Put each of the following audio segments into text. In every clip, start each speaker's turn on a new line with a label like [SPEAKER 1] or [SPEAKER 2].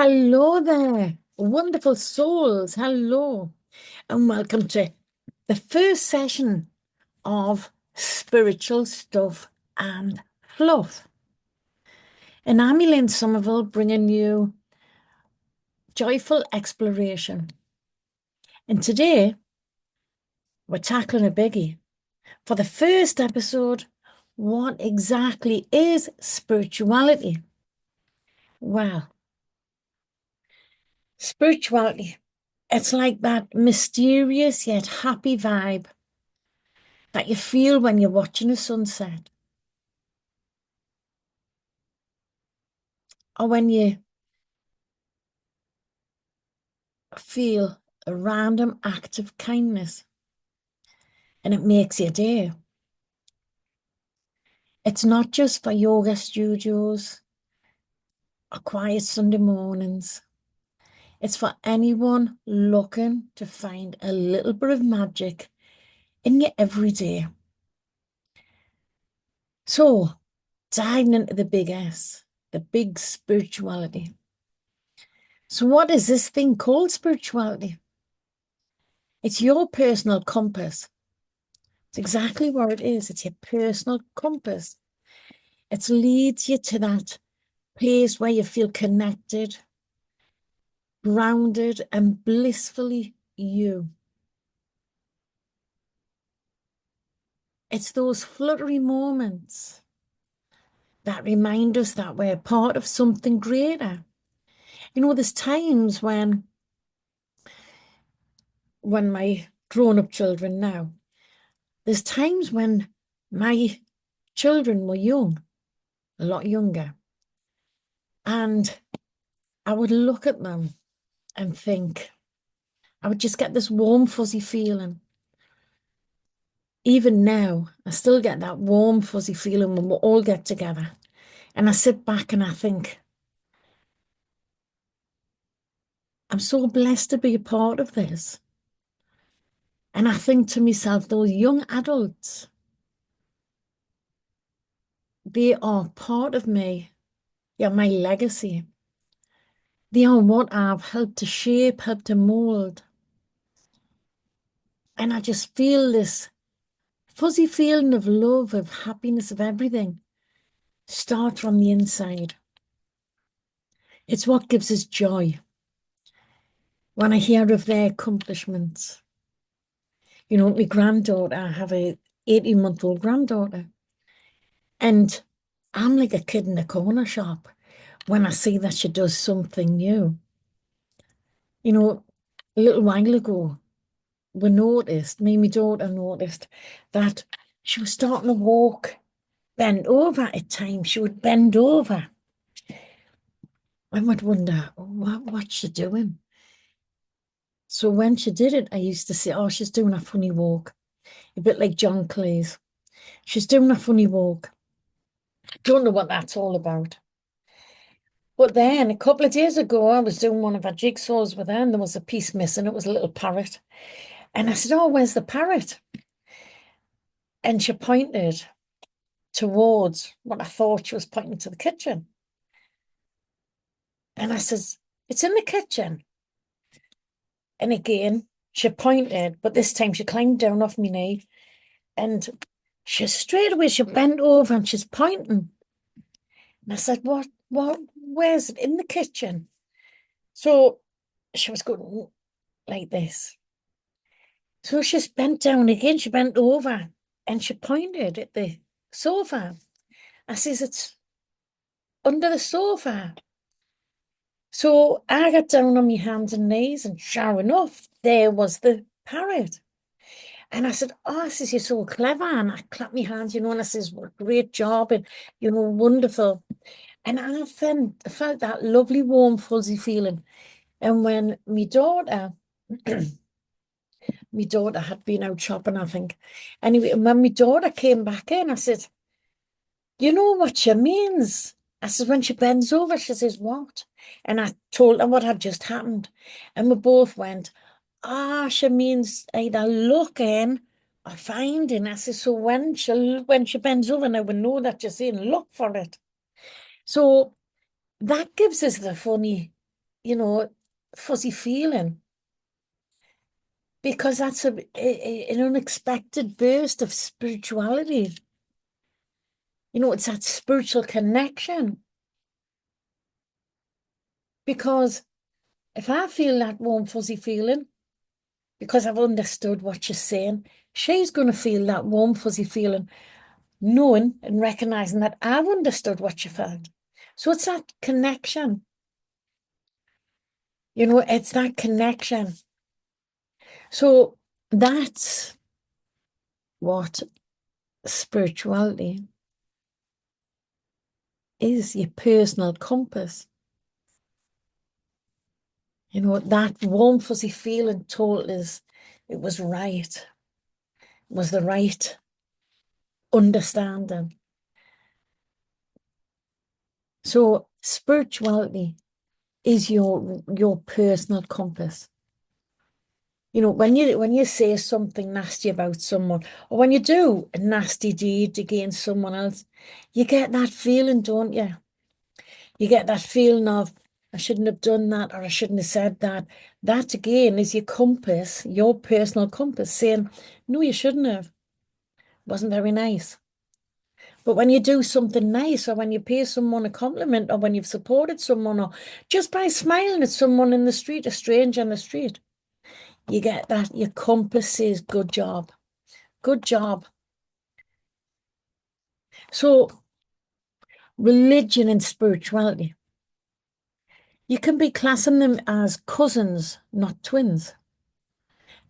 [SPEAKER 1] Hello there, wonderful souls. Hello, and welcome to the first session of Spiritual Stuff and Fluff. And I'm Elaine Somerville, bringing you joyful exploration. And today, we're tackling a biggie. For the first episode, what exactly is spirituality? Well, spirituality, it's like that mysterious yet happy vibe that you feel when you're watching a sunset, or when you feel a random act of kindness and it makes your day. It's not just for yoga studios or quiet Sunday mornings. It's for anyone looking to find a little bit of magic in your everyday. So, diving into the big S, the big spirituality. So what is this thing called spirituality? It's your personal compass. It's exactly what it is. It's your personal compass. It leads you to that place where you feel connected, grounded, and blissfully you. It's those fluttery moments that remind us that we're part of something greater. You know, there's times when my grown-up children now, there's times when my children were young, a lot younger, and I would look at them and think, I would just get this warm, fuzzy feeling. Even now, I still get that warm, fuzzy feeling when we all get together. And I sit back and I think, I'm so blessed to be a part of this. And I think to myself, those young adults, they are part of me. Yeah, my legacy. They are what I've helped to shape, helped to mold. And I just feel this fuzzy feeling of love, of happiness, of everything start from the inside. It's what gives us joy when I hear of their accomplishments. You know, my granddaughter, I have a 18-month-old granddaughter, and I'm like a kid in a corner shop when I see that she does something new. You know, a little while ago, me and my daughter noticed that she was starting to walk bent over at times. She would bend over. I would wonder, what's she doing? So when she did it, I used to say, oh, she's doing a funny walk. A bit like John Cleese. She's doing a funny walk. Don't know what that's all about. But then a couple of days ago, I was doing one of her jigsaws with her, and there was a piece missing. It was a little parrot. And I said, oh, where's the parrot? And she pointed towards what I thought she was pointing to the kitchen. And I says, it's in the kitchen. And again, she pointed, but this time she climbed down off my knee. And straight away, she bent over and she's pointing. And I said, where's it? In the kitchen. So she was going like this. So she's bent down again. She bent over and she pointed at the sofa. I says, it's under the sofa. So I got down on my hands and knees, and sure enough, there was the parrot. And I said, oh, I says, you're so clever. And I clapped my hands, you know, and I says, what a great job. And, you know, wonderful. And I felt that lovely, warm, fuzzy feeling. And when my daughter had been out shopping, I think. Anyway, when my daughter came back in, I said, you know what she means? I said, when she bends over, she says, what? And I told her what had just happened. And we both went, she means either looking or finding. I said, so when she bends over, now we know that you're saying look for it. So that gives us the funny, fuzzy feeling, because that's an unexpected burst of spirituality. It's that spiritual connection. Because if I feel that warm, fuzzy feeling, because I've understood what she's saying, she's going to feel that warm, fuzzy feeling, knowing and recognizing that I've understood what she felt. So it's that connection. It's that connection. So that's what spirituality is, your personal compass. That warm, fuzzy feeling told us it was right, it was the right understanding. So spirituality is your personal compass. When you say something nasty about someone, or when you do a nasty deed against someone else, you get that feeling, don't you? You get that feeling of, I shouldn't have done that, or I shouldn't have said that. That again is your compass, your personal compass, saying, no, you shouldn't have. Wasn't very nice. But when you do something nice, or when you pay someone a compliment, or when you've supported someone, or just by smiling at someone in the street, a stranger in the street, you get that your compass says, good job. Good job. So religion and spirituality, you can be classing them as cousins, not twins.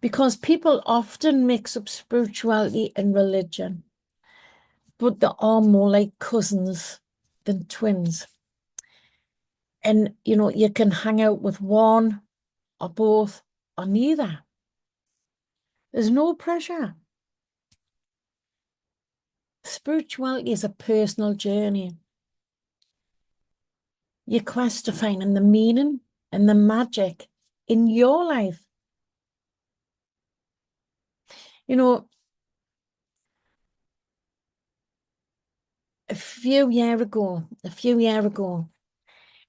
[SPEAKER 1] Because people often mix up spirituality and religion, but they are more like cousins than twins. And, you can hang out with one or both or neither. There's no pressure. Spirituality is a personal journey. Your quest to finding the meaning and the magic in your life. A few years ago,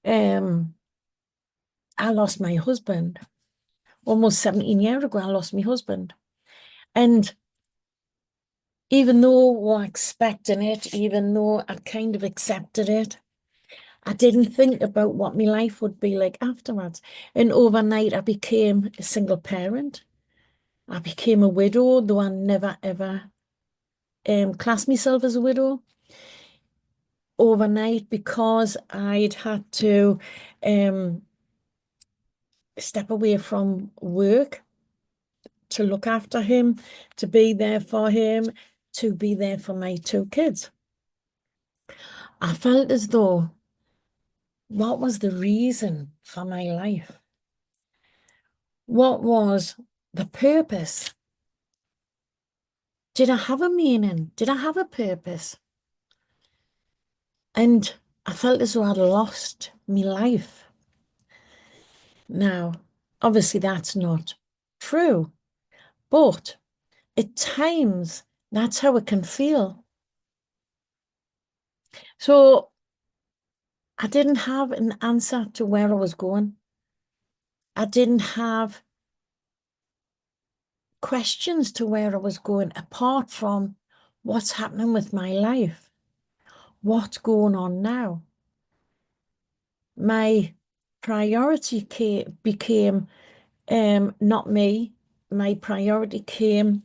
[SPEAKER 1] I lost my husband. Almost 17 years ago, I lost my husband. And even though we're expecting it, even though I kind of accepted it, I didn't think about what my life would be like afterwards. And overnight, I became a single parent. I became a widow, though I never, ever classed myself as a widow. Overnight, because I'd had to step away from work to look after him, to be there for him, to be there for my two kids. I felt as though, what was the reason for my life? What was the purpose? Did I have a meaning? Did I have a purpose? And I felt as though I'd lost my life. Now, obviously that's not true, but at times that's how it can feel. So I didn't have an answer to where I was going. I didn't have questions to where I was going, apart from what's happening with my life. What's going on now? My priority became not me. My priority came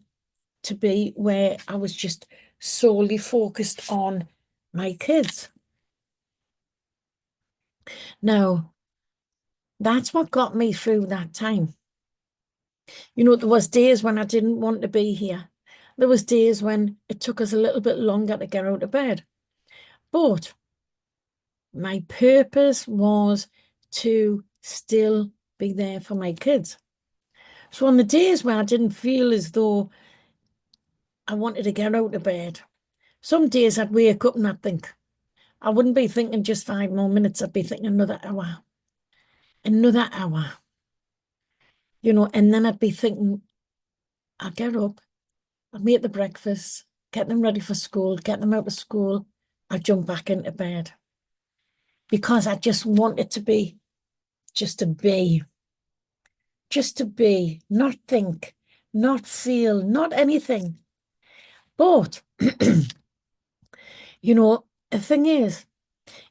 [SPEAKER 1] to be where I was just solely focused on my kids. Now, that's what got me through that time. There was days when I didn't want to be here. There was days when it took us a little bit longer to get out of bed. But my purpose was to still be there for my kids. So on the days where I didn't feel as though I wanted to get out of bed, some days I'd wake up and I'd think, I wouldn't be thinking just 5 more minutes, I'd be thinking another hour, and then I'd be thinking, I'll get up, I'll make the breakfast, get them ready for school, get them out of school, I'll jump back into bed. Because I just wanted to be just to be, not think, not feel, not anything. But, the thing is,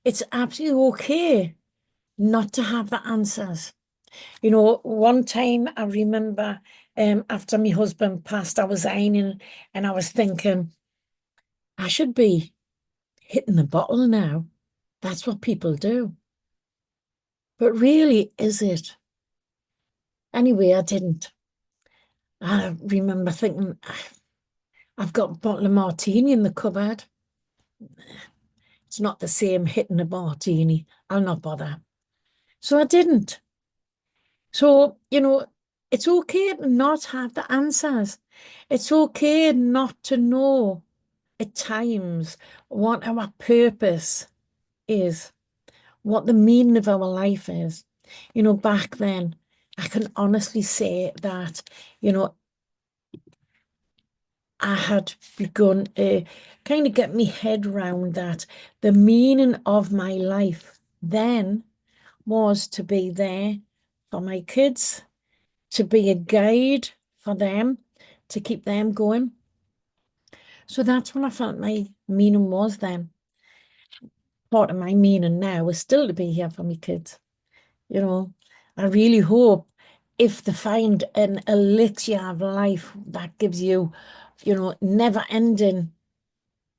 [SPEAKER 1] it's absolutely okay not to have the answers. One time I remember after my husband passed, I was ironing and I was thinking, I should be hitting the bottle now. That's what people do. But really, is it? Anyway, I didn't. I remember thinking, I've got a bottle of martini in the cupboard. It's not the same hitting a martini. I'll not bother. So I didn't. So, it's okay to not have the answers. It's okay not to know at times what our purpose is, what the meaning of our life is. Back then, I can honestly say that, I had begun to kind of get my head round that the meaning of my life then was to be there for my kids, to be a guide for them, to keep them going. So that's when I felt my meaning was then. Part of my meaning now is still to be here for my kids. I really hope if they find an elixir of life that gives you, never ending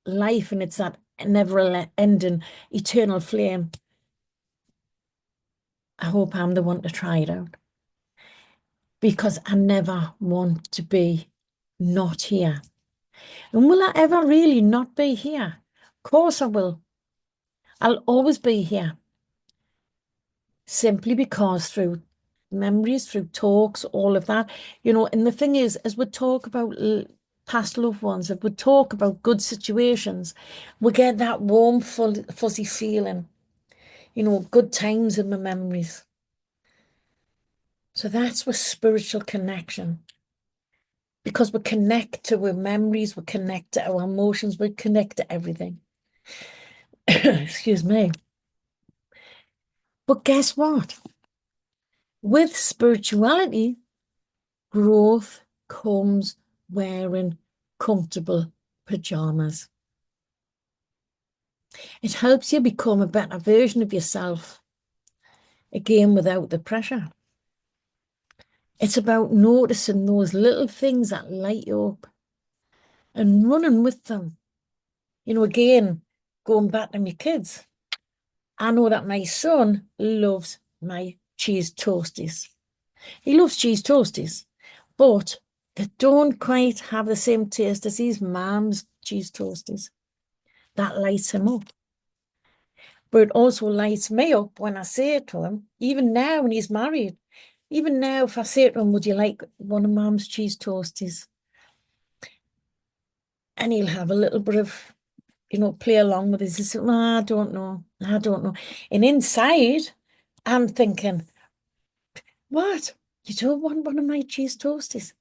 [SPEAKER 1] life and it's that never ending eternal flame, I hope I'm the one to try it out because I never want to be not here. And will I ever really not be here? Of course I will. I'll always be here simply because through memories, through talks, all of that, and the thing is, as we talk about past loved ones, if we talk about good situations, we get that warm, fuzzy feeling, good times in my memories. So that's with spiritual connection. Because we connect to our memories, we connect to our emotions, we connect to everything. Excuse me. But guess what? With spirituality, growth comes wearing comfortable pajamas. It helps you become a better version of yourself, again, without the pressure. It's about noticing those little things that light you up and running with them. Again, going back to my kids, I know that my son loves my cheese toasties. He loves cheese toasties, but they don't quite have the same taste as his mom's cheese toasties. That lights him up. But it also lights me up when I say it to him, even now when he's married. Even now, if I say to him, would you like one of mom's cheese toasties? And he'll have a little bit of, play along with it. He says, I don't know. I don't know. And inside, I'm thinking, what? You don't want one of my cheese toasties?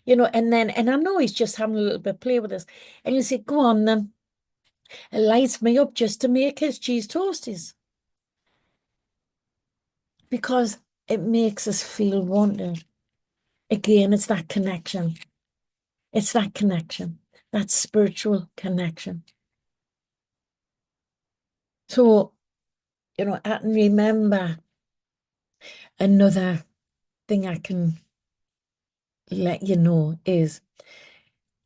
[SPEAKER 1] And I know he's just having a little bit of play with us. And you say, go on then. It lights me up just to make his cheese toasties. Because it makes us feel wanted. Again, it's that connection. It's that connection, that spiritual connection. So, I can remember another thing I can let you know is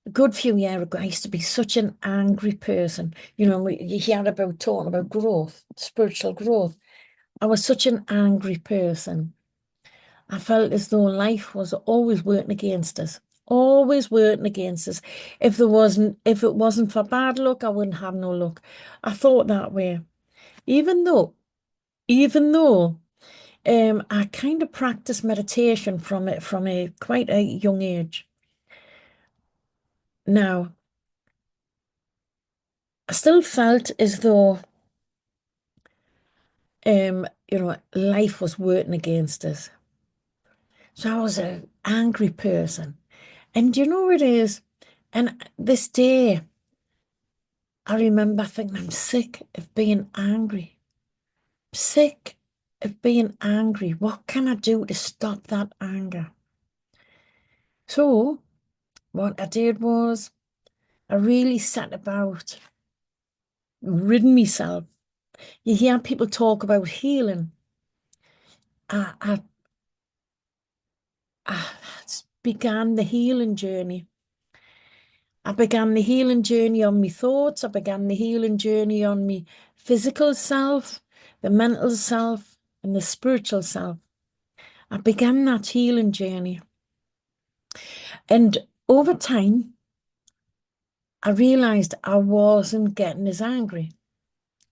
[SPEAKER 1] a good few years ago, I used to be such an angry person. You hear about talking about growth, spiritual growth. I was such an angry person. I felt as though life was always working against us, always working against us. If it wasn't for bad luck, I wouldn't have no luck. I thought that way. Even though, I kind of practiced meditation from a quite a young age. Now, I still felt as though life was working against us. So I was an angry person. And do you know what it is? And this day, I remember thinking, I'm sick of being angry. Sick. of being angry. What can I do to stop that anger? So what I did was I really set about ridding myself. You hear people talk about healing. I, I, I began the healing journey. I began the healing journey on my thoughts. I began the healing journey on my physical self, the mental self, and the spiritual self. I began that healing journey. And over time, I realized I wasn't getting as angry.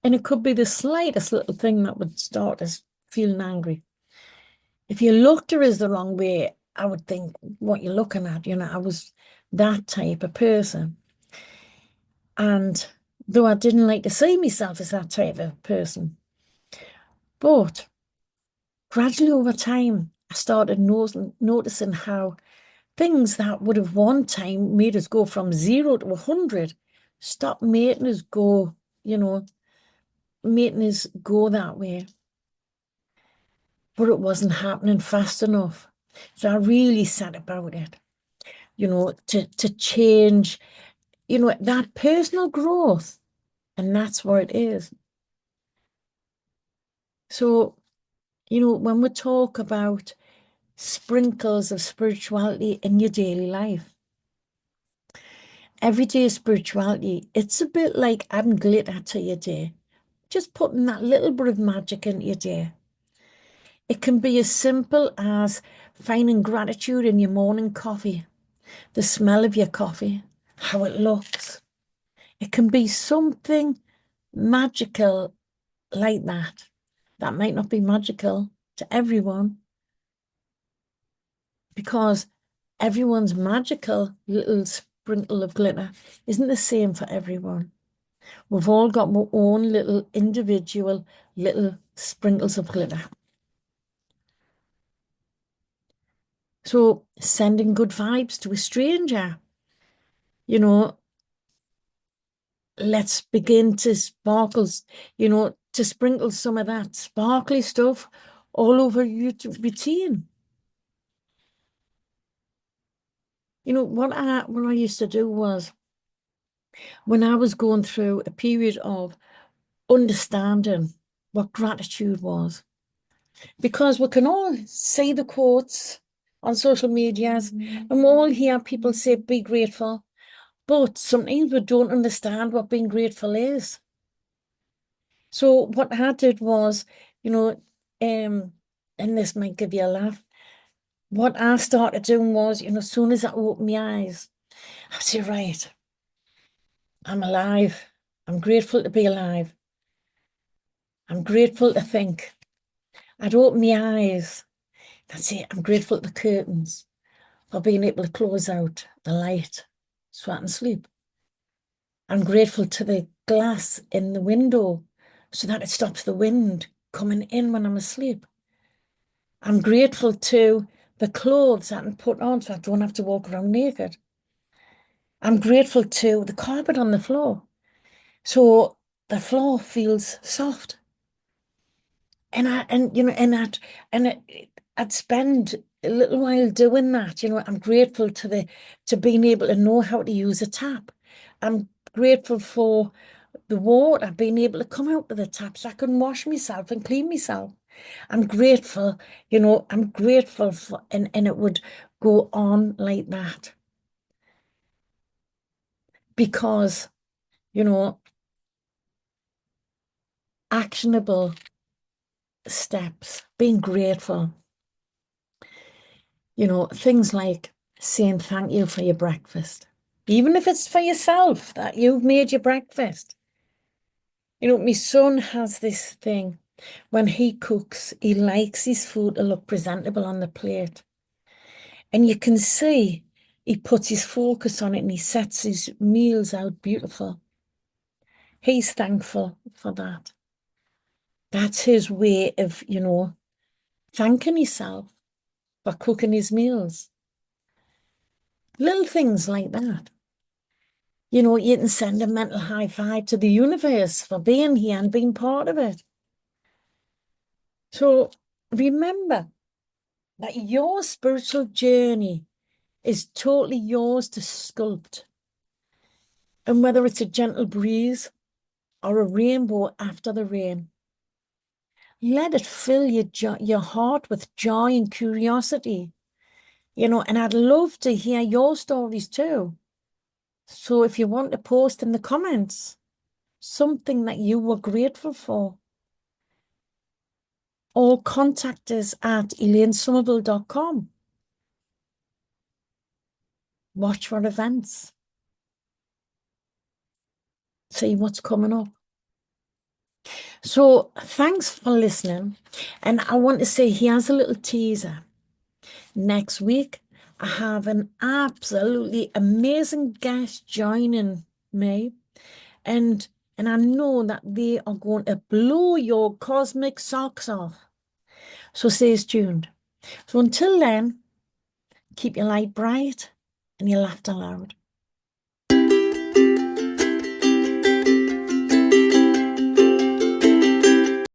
[SPEAKER 1] And it could be the slightest little thing that would start us feeling angry. If you looked at us the wrong way, I would think, what you're looking at, I was that type of person. And though I didn't like to see myself as that type of person, but gradually over time, I started noticing how things that would have one time made us go from 0 to 100 stopped making us go, making us go that way. But it wasn't happening fast enough. So I really set about it, to change, that personal growth. And that's what it is. So, when we talk about sprinkles of spirituality in your daily life, everyday spirituality, it's a bit like adding glitter to your day, just putting that little bit of magic into your day. It can be as simple as finding gratitude in your morning coffee, the smell of your coffee, how it looks. It can be something magical like that. That might not be magical to everyone because everyone's magical little sprinkle of glitter isn't the same for everyone. We've all got our own little individual little sprinkles of glitter. So sending good vibes to a stranger, you know, let's begin to to sprinkle some of that sparkly stuff all over your routine. What I used to do was when I was going through a period of understanding what gratitude was, because we can all see the quotes on social medias and we all hear people say, be grateful, but sometimes we don't understand what being grateful is. So what I did was, and this might give you a laugh, what I started doing was, as soon as I opened my eyes, I say, right, I'm alive. I'm grateful to be alive. I'm grateful to think. I'd open my eyes. That's it. I'm grateful to the curtains for being able to close out the light so I can sleep. I'm grateful to the glass in the window so that it stops the wind coming in when I'm asleep. I'm grateful to the clothes I can put on so I don't have to walk around naked. I'm grateful to the carpet on the floor. So the floor feels soft. And I'd spend a little while doing that. I'm grateful to being able to know how to use a tap. I'm grateful for the water, being able to come out of the tap so I can wash myself and clean myself. I'm grateful for, and it would go on like that because, you know, actionable steps, being grateful, things like saying thank you for your breakfast, even if it's for yourself that you've made your breakfast. My son has this thing when he cooks, he likes his food to look presentable on the plate. And you can see he puts his focus on it and he sets his meals out beautiful. He's thankful for that. That's his way of, thanking himself for cooking his meals. Little things like that. You can send a mental high five to the universe for being here and being part of it. So remember that your spiritual journey is totally yours to sculpt. And whether it's a gentle breeze or a rainbow after the rain, let it fill your heart with joy and curiosity. And I'd love to hear your stories too. So if you want to post in the comments something that you were grateful for, or contact us at elainesomerville.com. Watch for events. See what's coming up. So thanks for listening. And I want to say, here's a little teaser. Next week, I have an absolutely amazing guest joining me. And I know that they are going to blow your cosmic socks off. So stay tuned. So until then, keep your light bright and your laughter loud.